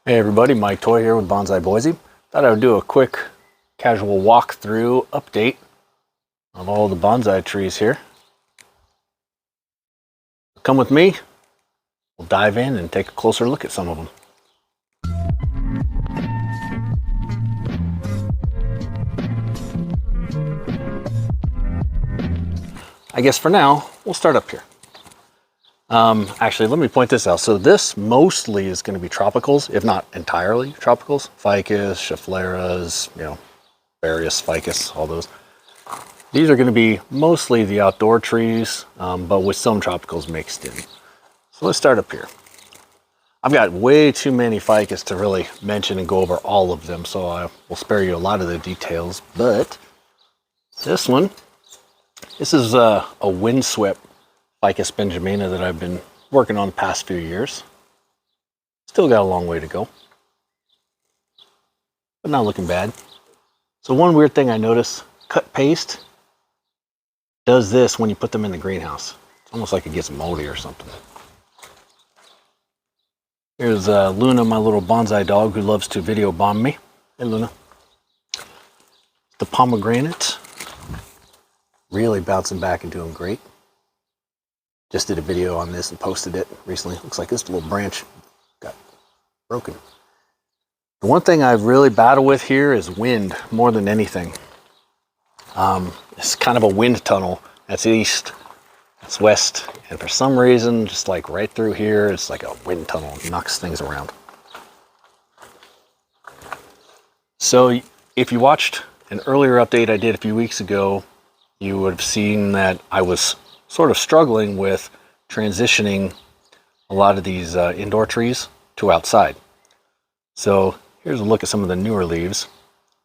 Hey everybody, Mike Toy here with Bonsai Boise. Thought I would do a quick casual walkthrough update of all the bonsai trees here. Come with me, we'll dive in and take a closer look at some of them. I guess for now, we'll start up here. Actually, let me point this out. So this mostly is going to be tropicals, if not entirely tropicals. Ficus, Scheffleras, various ficus, all those. These are going to be mostly the outdoor trees, but with some tropicals mixed in. So let's start up here. I've got way too many ficus to really mention and go over all of them, so I will spare you a lot of the details. But this is a windswept Ficus benjamina that I've been working on the past few years. Still got a long way to go, but not looking bad. So one weird thing I noticed, cut paste does this when you put them in the greenhouse. It's almost like it gets moldy or something. Here's Luna, my little bonsai dog who loves to video bomb me. Hey Luna. The pomegranate, really bouncing back and doing great. Just did a video on this and posted it recently. Looks like this little branch got broken. The one thing I've really battled with here is wind more than anything. It's kind of a wind tunnel. That's east, that's west, and for some reason, just like right through here, it's like a wind tunnel. It knocks things around. So if you watched an earlier update I did a few weeks ago, you would have seen that I was sort of struggling with transitioning a lot of these indoor trees to outside. So here's a look at some of the newer leaves.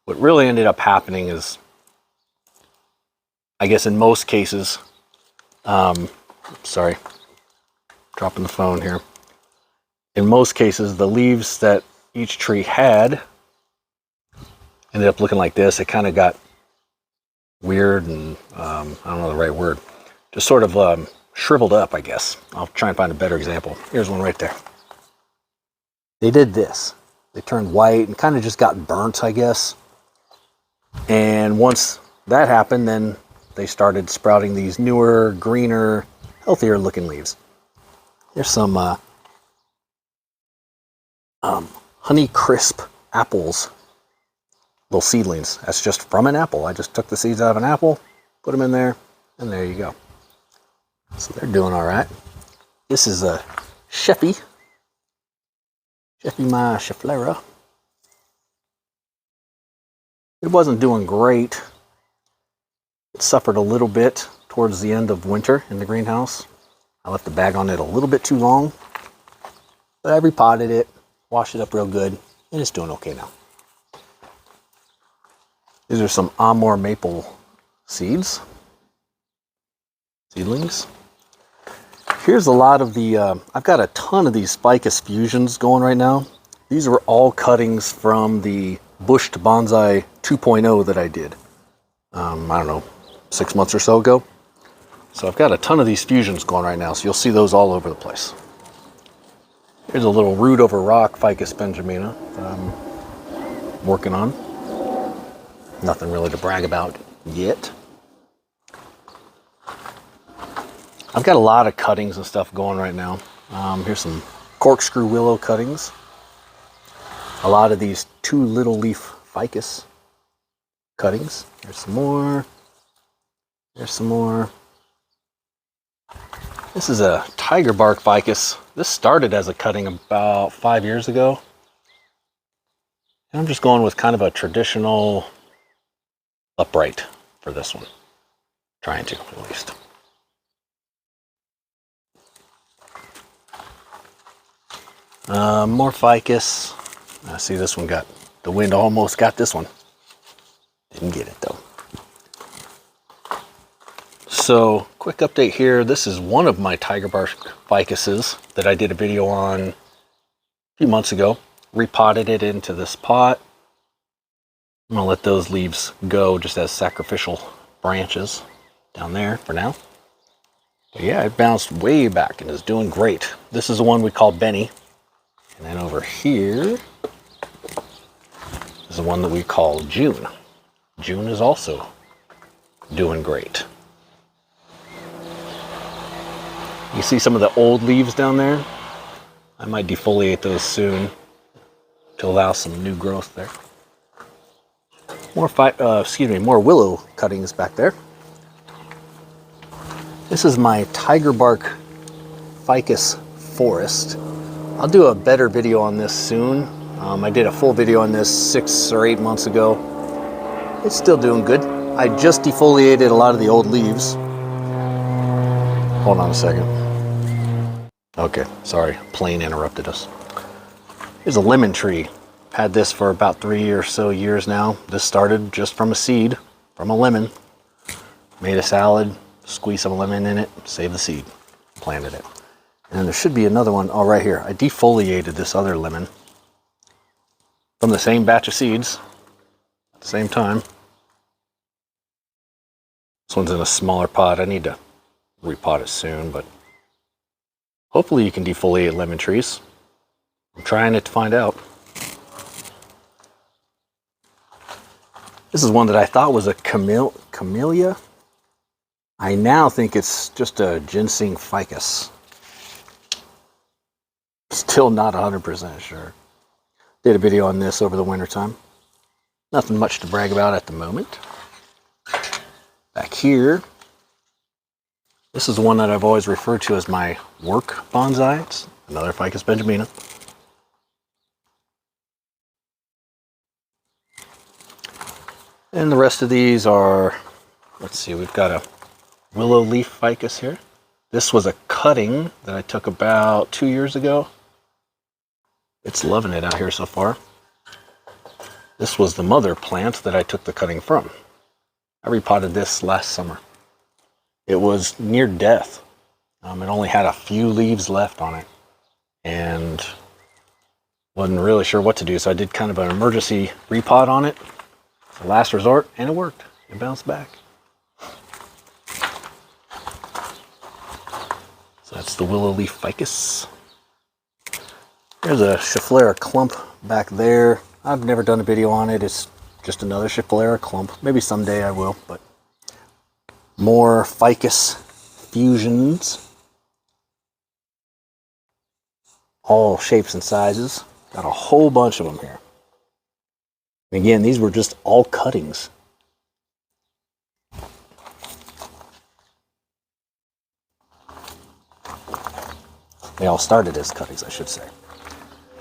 What really ended up happening is, I guess in most cases, sorry, dropping the phone here. In most cases, the leaves that each tree had ended up looking like this. It kind of got weird and I don't know the right word. Just sort of shriveled up, I guess. I'll try and find a better example. Here's one right there. They did this. They turned white and kind of just got burnt, I guess. And once that happened, then they started sprouting these newer, greener, healthier looking leaves. Here's some honey crisp apples, little seedlings. That's just from an apple. I just took the seeds out of an apple, put them in there, and there you go. So they're doing all right. This is a Scheffy my Schefflera. It wasn't doing great. It suffered a little bit towards the end of winter in the greenhouse. I left the bag on it a little bit too long, but I repotted it, washed it up real good, and it's doing okay now. These are some Amur maple seedlings. Here's a lot of the, I've got a ton of these ficus fusions going right now. These are all cuttings from the bushed bonsai 2.0 that I did, I don't know, 6 months or so ago. So I've got a ton of these fusions going right now, so you'll see those all over the place. Here's a little root over rock ficus benjamina that I'm working on. Nothing really to brag about yet. I've got a lot of cuttings and stuff going right now. Here's some corkscrew willow cuttings. A lot of these 2 little leaf ficus cuttings. There's some more. There's some more. This is a tiger bark ficus. This started as a cutting about 5 years ago. And I'm just going with kind of a traditional upright for this one. Trying to, at least. More ficus. I see this one got, the wind almost got this one. Didn't get it though. So, quick update here. This is one of my tiger bark ficuses that I did a video on a few months ago. Repotted it into this pot. I'm gonna let those leaves go just as sacrificial branches down there for now. But yeah, it bounced way back and is doing great. This is the one we call Benny. And then over here is the one that we call June. June is also doing great. You see some of the old leaves down there? I might defoliate those soon to allow some new growth there. More willow cuttings back there. This is my tiger bark ficus forest. I'll do a better video on this soon. I did a full video on this 6 or 8 months ago. It's still doing good. I just defoliated a lot of the old leaves. Hold on a second. Okay, sorry, plane interrupted us. Here's a lemon tree. Had this for about 3 or so years now. This started just from a seed, from a lemon. Made a salad, squeezed some lemon in it, saved the seed, planted it. And there should be another one, oh, right here. I defoliated this other lemon from the same batch of seeds at the same time. This one's in a smaller pot. I need to repot it soon, but hopefully you can defoliate lemon trees. I'm trying it to find out. This is one that I thought was a camellia. I now think it's just a ginseng ficus. Still not 100% sure. Did a video on this over the winter time. Nothing much to brag about at the moment. Back here, this is the one that I've always referred to as my work bonsai. It's another Ficus benjamina. And the rest of these are, let's see, we've got a willow leaf ficus here. This was a cutting that I took about 2 years ago. It's loving it out here so far. This was the mother plant that I took the cutting from. I repotted this last summer. It was near death. It only had a few leaves left on it and wasn't really sure what to do, so I did kind of an emergency repot on it, the last resort, and it worked. It bounced back. So that's the willow leaf ficus. There's a Schefflera clump back there. I've never done a video on it. It's just another Schefflera clump. Maybe someday I will, but more ficus fusions. All shapes and sizes. Got a whole bunch of them here. Again, these were just all cuttings. They all started as cuttings, I should say.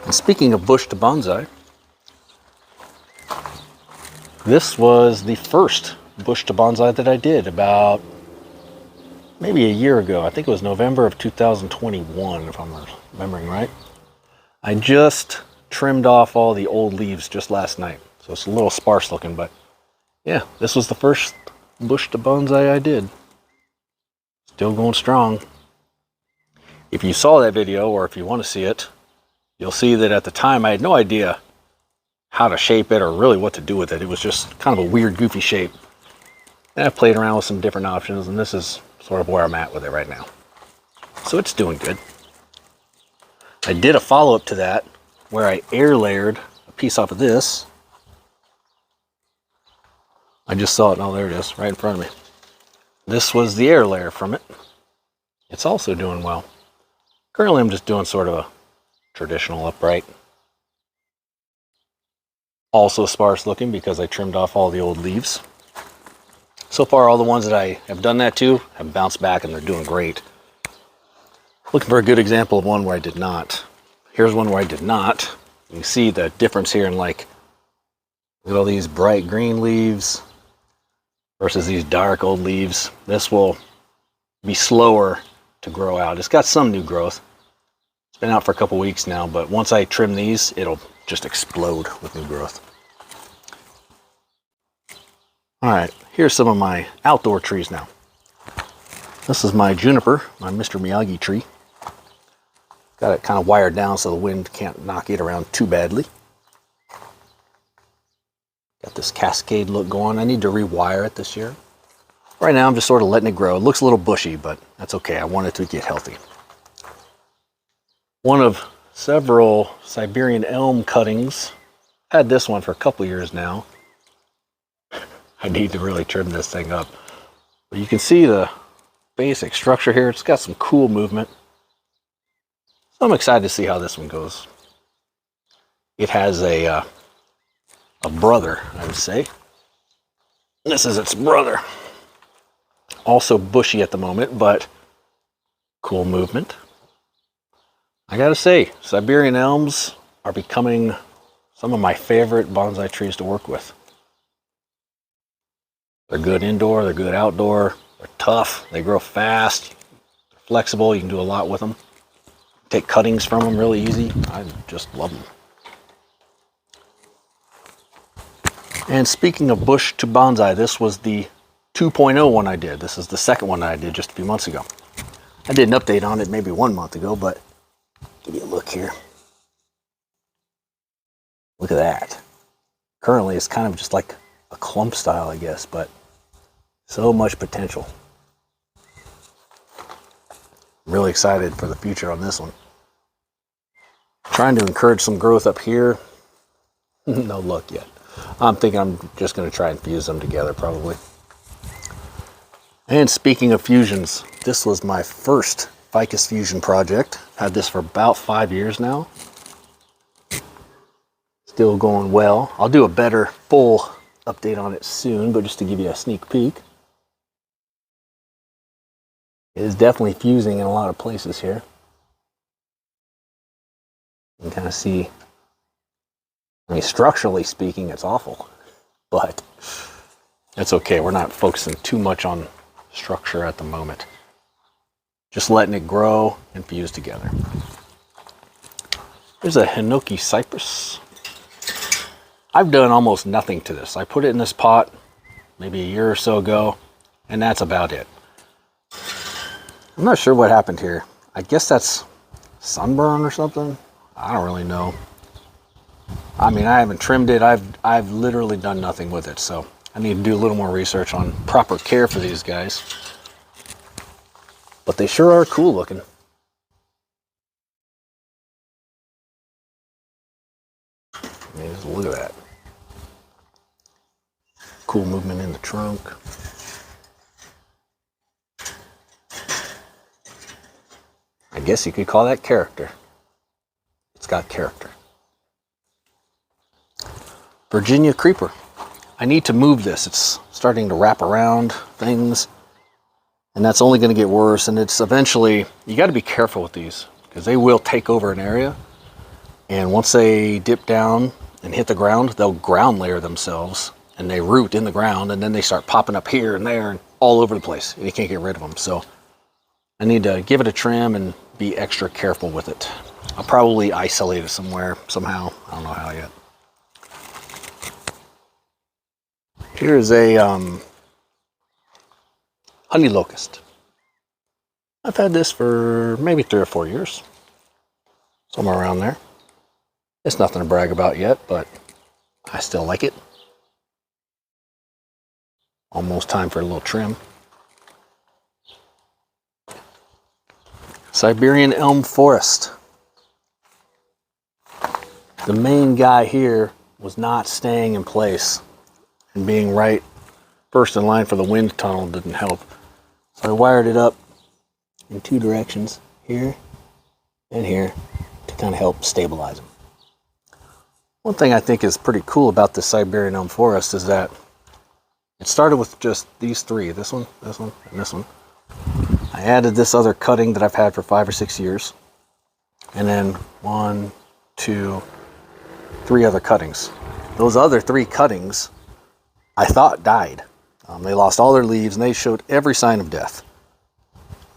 And speaking of bush to bonsai, this was the first bush to bonsai that I did about maybe a year ago. I think it was November of 2021, if I'm remembering right. I just trimmed off all the old leaves just last night, so it's a little sparse looking, but yeah, this was the first bush to bonsai I did. Still going strong. If you saw that video, or if you want to see it, you'll see that at the time I had no idea how to shape it or really what to do with it. It was just kind of a weird, goofy shape. And I've played around with some different options, and this is sort of where I'm at with it right now. So it's doing good. I did a follow-up to that where I air layered a piece off of this. I just saw it. Oh, there it is, right in front of me. This was the air layer from it. It's also doing well. Currently, I'm just doing sort of a traditional upright. Also sparse looking because I trimmed off all the old leaves. So far, all the ones that I have done that to have bounced back and they're doing great. Looking for a good example of one where I did not. Here's one where I did not. You can see the difference here in, like, look at all these bright green leaves versus these dark old leaves. This will be slower to grow out. It's got some new growth. It's been out for a couple weeks now, but once I trim these, it'll just explode with new growth. All right, here's some of my outdoor trees now. This is my juniper, my Mr. Miyagi tree. Got it kind of wired down so the wind can't knock it around too badly. Got this cascade look going. I need to rewire it this year. Right now I'm just sort of letting it grow. It looks a little bushy, but that's okay. I want it to get healthy. One of several Siberian elm cuttings. Had this one for a couple years now. I need to really trim this thing up. But you can see the basic structure here. It's got some cool movement. So I'm excited to see how this one goes. It has a brother, I would say. This is its brother. Also bushy at the moment, but cool movement. I gotta say, Siberian elms are becoming some of my favorite bonsai trees to work with. They're good indoor, they're good outdoor, they're tough, they grow fast, they're flexible, you can do a lot with them. Take cuttings from them really easy. I just love them. And speaking of bush to bonsai, this was the 2.0 one I did. This is the second one I did just a few months ago. I did an update on it maybe 1 month ago, but give you a look here. Look at that. Currently it's kind of just like a clump style, I guess, but so much potential. I'm really excited for the future on this one. Trying to encourage some growth up here. No luck yet. I'm thinking I'm just going to try and fuse them together probably. And speaking of fusions, this was my first ficus fusion project. Had this for about 5 years now. Still going well. I'll do a better full update on it soon, but just to give you a sneak peek. It is definitely fusing in a lot of places here. You can kind of see, I mean, structurally speaking, it's awful, but it's okay. We're not focusing too much on structure at the moment. Just letting it grow and fuse together. There's a Hinoki cypress. I've done almost nothing to this. I put it in this pot maybe a year or so ago, and that's about it. I'm not sure what happened here. I guess that's sunburn or something. I don't really know. I mean, I haven't trimmed it. I've literally done nothing with it, so I need to do a little more research on proper care for these guys. But they sure are cool looking. I mean, just look at that. Cool movement in the trunk. I guess you could call that character. It's got character. Virginia creeper. I need to move this. It's starting to wrap around things, and that's only going to get worse. And it's eventually, you got to be careful with these because they will take over an area. And once they dip down and hit the ground, they'll ground layer themselves and they root in the ground, and then they start popping up here and there and all over the place, and you can't get rid of them. So I need to give it a trim and be extra careful with it. I'll probably isolate it somewhere, somehow. I don't know how yet. Here's a honey locust. I've had this for maybe 3 or 4 years. Somewhere around there. It's nothing to brag about yet, but I still like it. Almost time for a little trim. Siberian elm forest. The main guy here was not staying in place, and being right first in line for the wind tunnel didn't help. So I wired it up in 2 directions, here and here, to kind of help stabilize them. One thing I think is pretty cool about this Siberian elm forest is that it started with just these 3, this one, and this one. I added this other cutting that I've had for 5 or 6 years. And then 1, 2, 3 other cuttings. Those other 3 cuttings, I thought died. They lost all their leaves and they showed every sign of death.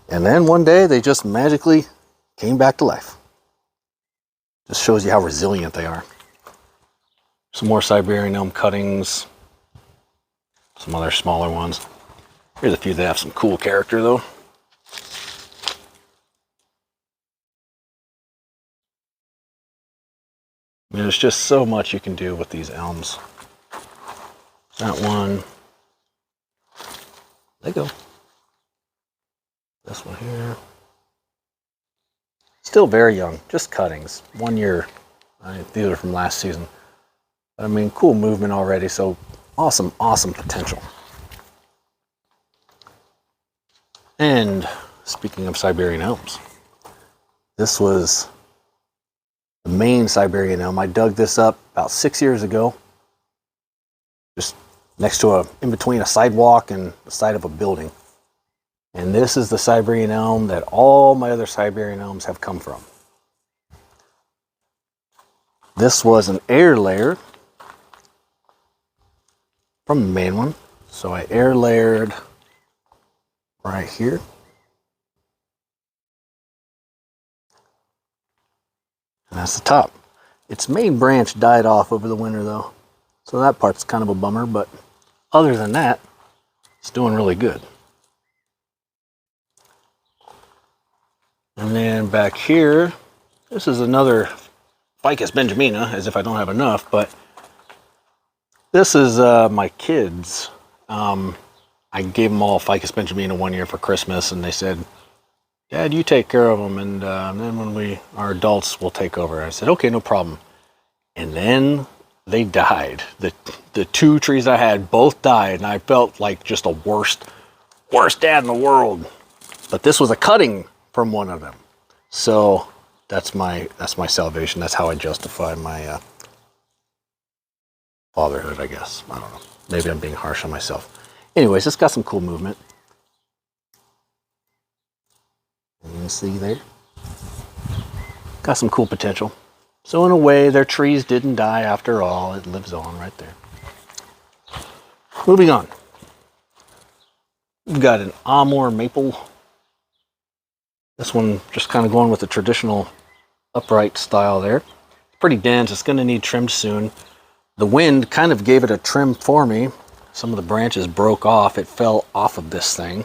And then one day they just magically came back to life. Just shows you how resilient they are. Some more Siberian elm cuttings. Some other smaller ones. Here's a few that have some cool character though. I mean, there's just so much you can do with these elms. That one. There you go. This one here. Still very young, just cuttings. 1 year. These are from last season. I mean, cool movement already, so awesome, awesome potential. And speaking of Siberian elms, this was the main Siberian elm. I dug this up about 6 years ago, just next to in between a sidewalk and the side of a building. And this is the Siberian elm that all my other Siberian elms have come from. This was an air layer from the main one. So I air layered right here. And that's the top. Its main branch died off over the winter though. So that part's kind of a bummer, but other than that, it's doing really good. And then back here, this is another Ficus benjamina, as if I don't have enough, but this is my kids. I gave them all Ficus benjamina 1 year for Christmas, and they said, Dad, you take care of them, and then when we are adults, we'll take over. I said, okay, no problem. And then they died. The 2 trees I had both died, and I felt like just the worst dad in the world. But this was a cutting from one of them. So that's my salvation. That's how I justify my fatherhood, I guess. I don't know. Maybe I'm being harsh on myself. Anyways, it's got some cool movement. And you see there? Got some cool potential. So in a way, their trees didn't die after all. It lives on right there. Moving on. We've got an Amur maple. This one just kind of going with the traditional upright style there. Pretty dense. It's going to need trimmed soon. The wind kind of gave it a trim for me. Some of the branches broke off. It fell off of this thing.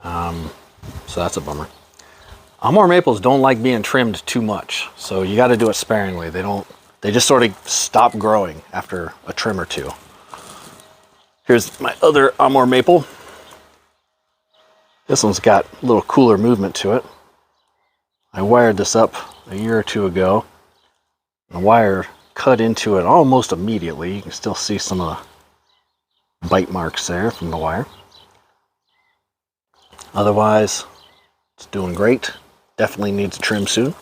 So that's a bummer. Amur maples don't like being trimmed too much, so you got to do it sparingly. They just sort of stop growing after a trim or two. Here's my other Amur maple. This one's got a little cooler movement to it. I wired this up a year or two ago. The wire cut into it almost immediately. You can still see some of the bite marks there from the wire. Otherwise, it's doing great. Definitely needs a trim soon.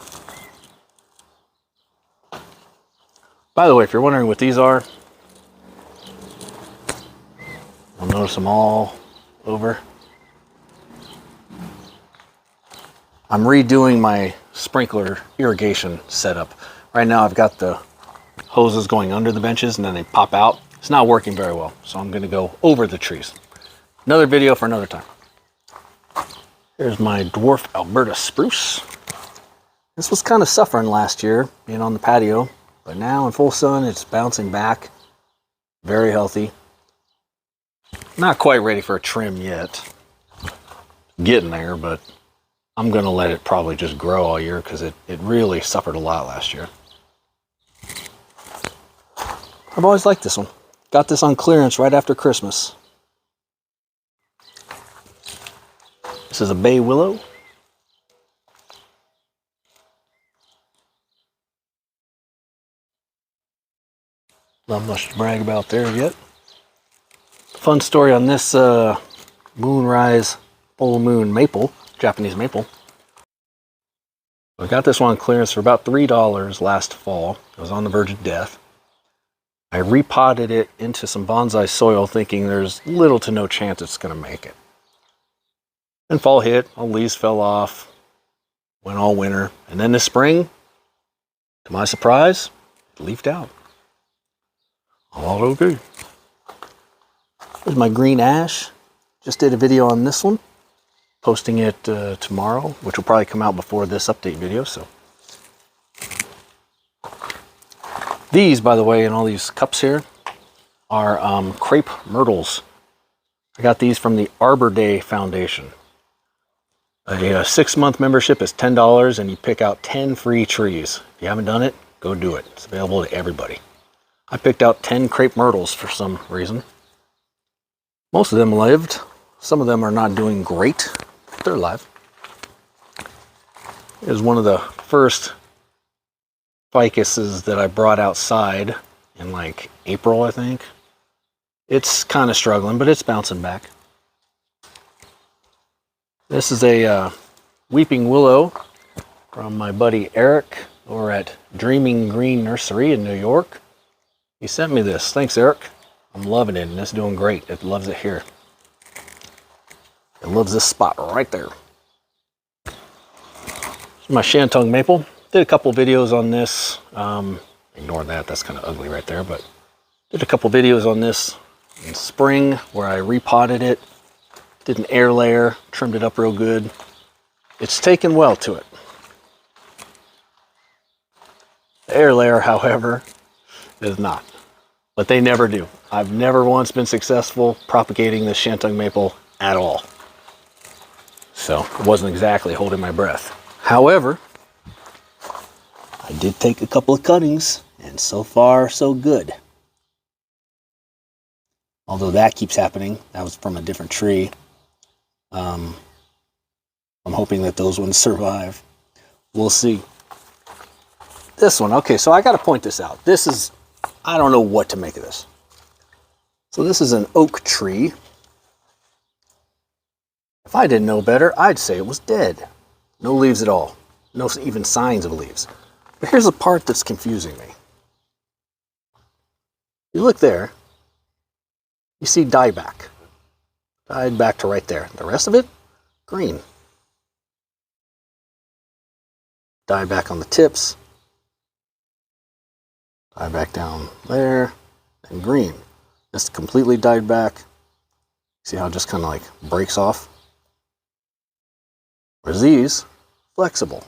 By the way, if you're wondering what these are, you'll notice them all over. I'm redoing my sprinkler irrigation setup. Right now I've got the hoses going under the benches and then they pop out. It's not working very well, so I'm going to go over the trees. Another video for another time. Here's my dwarf Alberta spruce. This was kind of suffering last year, being on the patio, but now in full sun it's bouncing back. Very healthy. Not quite ready for a trim yet. Getting there, but I'm going to let it probably just grow all year because it really suffered a lot last year. I've always liked this one. Got this on clearance right after Christmas. This is a bay willow. Not much to brag about there yet. Fun story on this moonrise full moon maple, Japanese maple. I got this one on clearance for about $3 last fall. It was on the verge of death. I repotted it into some bonsai soil thinking there's little to no chance it's going to make it. And fall hit, all leaves fell off, went all winter. And then this spring, to my surprise, it leafed out. All okay. Here's my green ash. Just did a video on this one. Posting it tomorrow, which will probably come out before this update video. So these, by the way, and all these cups here are crepe myrtles. I got these from the Arbor Day Foundation. A 6-month membership is $10, and you pick out 10 free trees. If you haven't done it, go do it. It's available to everybody. I picked out 10 crepe myrtles for some reason. Most of them lived. Some of them are not doing great. They're alive. Is one of the first ficuses that I brought outside in like April, I think. It's kind of struggling, but it's bouncing back. This is a weeping willow from my buddy Eric over at Dreaming Green Nursery in New York. He sent me this. Thanks, Eric. I'm loving it, and it's doing great. It loves it here. It loves this spot right there. My Shantung maple. Did a couple videos on this. Ignore that, that's kind of ugly right there, but did a couple videos on this in spring where I repotted it, did an air layer, trimmed it up real good. It's taken well to it. The air layer, however, is not. But they never do. I've never once been successful propagating this Shantung maple at all. So it wasn't exactly holding my breath. However, I did take a couple of cuttings, and so far, so good. Although that keeps happening. That was from a different tree. I'm hoping that those ones survive. We'll see. This one, okay, so I got to point this out. This is, I don't know what to make of this. So this is an oak tree. If I didn't know better, I'd say it was dead. No leaves at all. No even signs of leaves. But here's the part that's confusing me. You look there, you see dieback. Died back to right there. The rest of it, green. Died back on the tips. Died back down there, and green. Just completely died back. See how it just kind of like breaks off? Whereas these, flexible.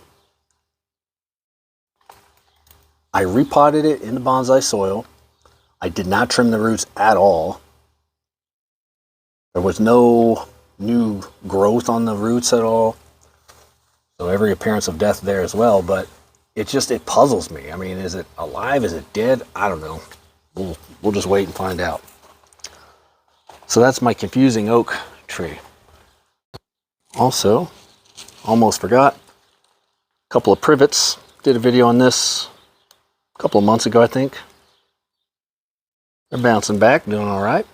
I repotted it in the bonsai soil. I did not trim the roots at all. There was no new growth on the roots at all. So every appearance of death there as well, but it puzzles me. I mean, is it alive? Is it dead? I don't know. We'll just wait and find out. So that's my confusing oak tree. Also, almost forgot, a couple of privets. Did a video on this a couple of months ago, I think. They're bouncing back, doing all right.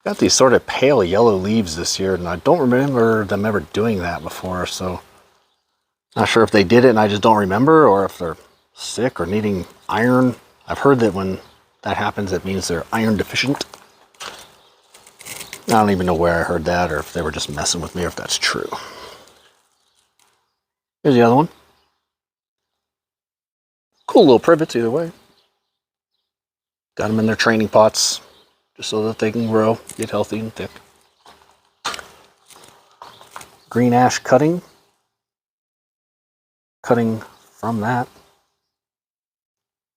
Got these sort of pale yellow leaves this year, and I don't remember them ever doing that before, so not sure if they did it and I just don't remember, or if they're sick or needing iron. I've heard that when that happens, it means they're iron deficient. I don't even know where I heard that, or if they were just messing with me, or if that's true. Here's the other one. Cool little privets either way. Got them in their training pots just so that they can grow, get healthy and thick. Green ash cutting. Cutting from that.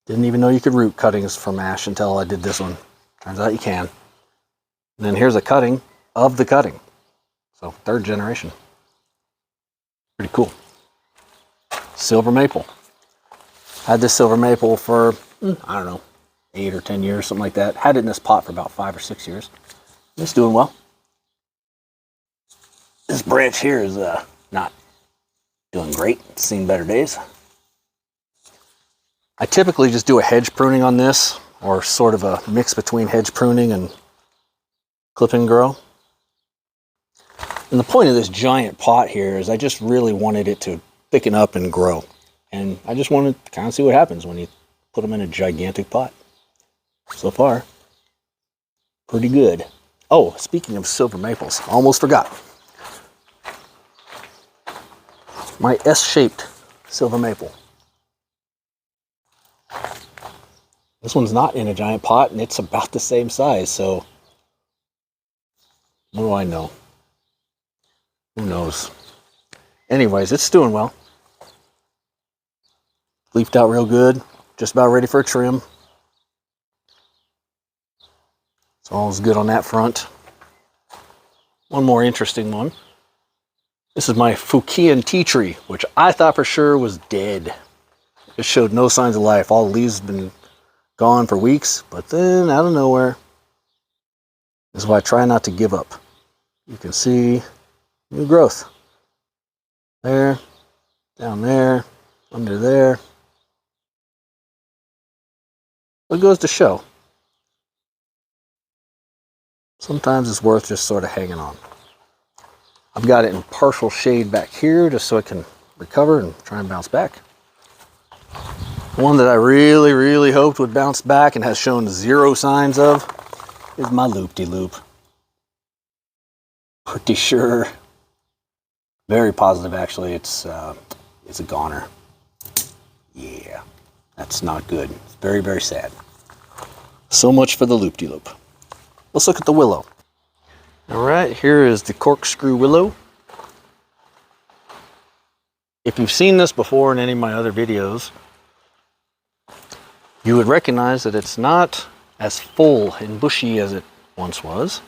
Didn't even know you could root cuttings from ash until I did this one. Turns out you can. And then here's a cutting of the cutting. So third generation. Pretty cool. Silver maple. Had this silver maple for, I don't know, 8 or 10 years, something like that. Had it in this pot for about 5 or 6 years. It's doing well. This branch here is not doing great. It's seen better days. I typically just do a hedge pruning on this, or sort of a mix between hedge pruning and clip and grow. And the point of this giant pot here is I just really wanted it to thicken up and grow. And I just wanted to kind of see what happens when you put them in a gigantic pot. So far, pretty good. Oh, speaking of silver maples, almost forgot. My S-shaped silver maple. This one's not in a giant pot, and it's about the same size, so what do I know? Who knows? Anyways, it's doing well. Leafed out real good, just about ready for a trim. So all's good on that front. One more interesting one. This is my Fukian tea tree, which I thought for sure was dead. It showed no signs of life. All the leaves have been gone for weeks, but then out of nowhere, this is why I try not to give up. You can see new growth. There, down there, under there. It goes to show. Sometimes it's worth just sort of hanging on. I've got it in partial shade back here just so it can recover and try and bounce back. One that I really, really hoped would bounce back and has shown zero signs of is my loop-de-loop. Pretty sure, very positive actually, it's a goner. Yeah, that's not good. It's very, very sad. So much for the loop-de-loop. Let's look at the willow. All right, here is the corkscrew willow. If you've seen this before in any of my other videos, you would recognize that it's not as full and bushy as it once was,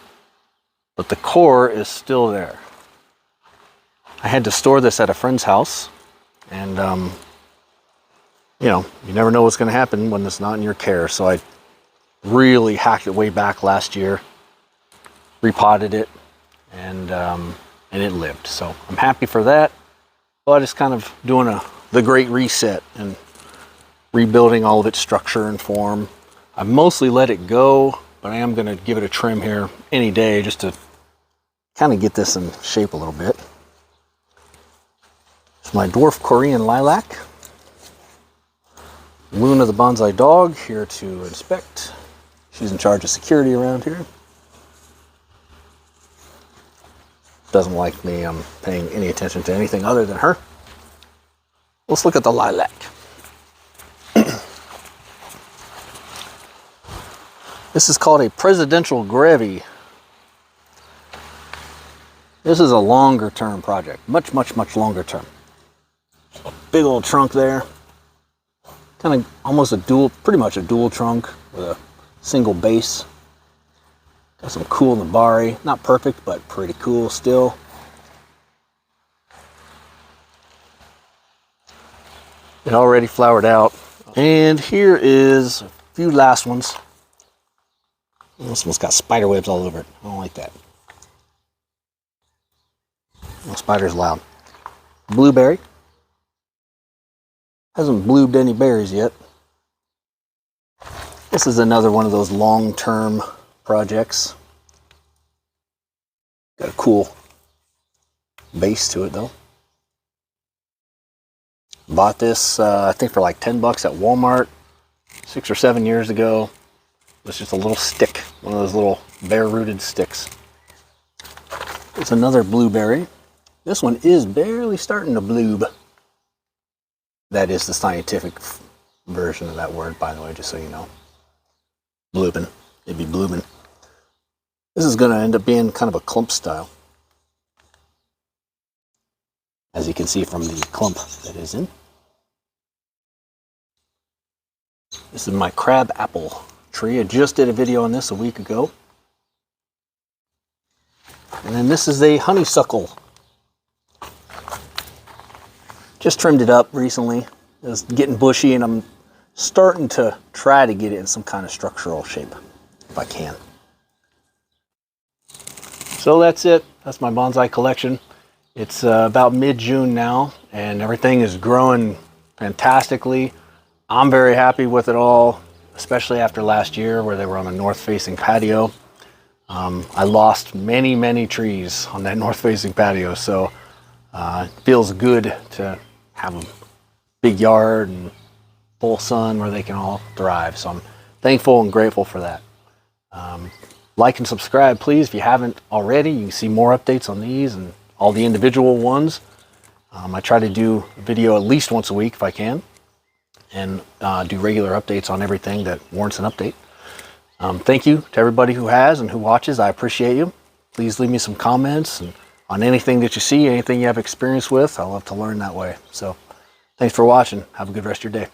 but the core is still there. I had to store this at a friend's house, and you know, you never know what's going to happen when it's not in your care, so I really hacked it way back last year, repotted it, and it lived. So I'm happy for that. But it's kind of doing the great reset and rebuilding all of its structure and form. I mostly let it go, but I am going to give it a trim here any day just to kind of get this in shape a little bit. It's my dwarf Korean lilac. Luna the bonsai dog here to inspect. She's in charge of security around here. Doesn't like me paying any attention to anything other than her. Let's look at the lilac. This is called a presidential grevy. This is a longer term project, much longer term. A big old trunk there. Kind of almost pretty much a dual trunk with a single base. Got some cool nabari, not perfect, but pretty cool still. It already flowered out. And here is a few last ones. This one's got spider webs all over it. I don't like that. Oh, spider's loud. Blueberry. Hasn't bloobed any berries yet. This is another one of those long-term projects. Got a cool base to it though. Bought this I think for like 10 bucks at Walmart 6 or 7 years ago. It's just a little stick, one of those little bare-rooted sticks. It's another blueberry. This one is barely starting to bloob. That is the scientific version of that word, by the way, just so you know. Bloobing. It'd be blooming. This is going to end up being kind of a clump style, as you can see from the clump that is in. This is my crab apple tree. I just did a video on this a week ago. And then this is a honeysuckle. Just trimmed it up recently. It was getting bushy and I'm starting to try to get it in some kind of structural shape, if I can. So that's it. That's my bonsai collection. It's about mid-June now and everything is growing fantastically. I'm very happy with it all, especially after last year where they were on a north-facing patio. I lost many trees on that north-facing patio, so it feels good to have a big yard and full sun where they can all thrive. So I'm thankful and grateful for that. Like and subscribe, please, if you haven't already. You can see more updates on these and all the individual ones. I try to do a video at least once a week if I can, and do regular updates on everything that warrants an update. Thank you to everybody who has and who watches. I appreciate you. Please leave me some comments and on anything that you see, anything you have experience with. I love to learn that way. So thanks for watching. Have a good rest of your day.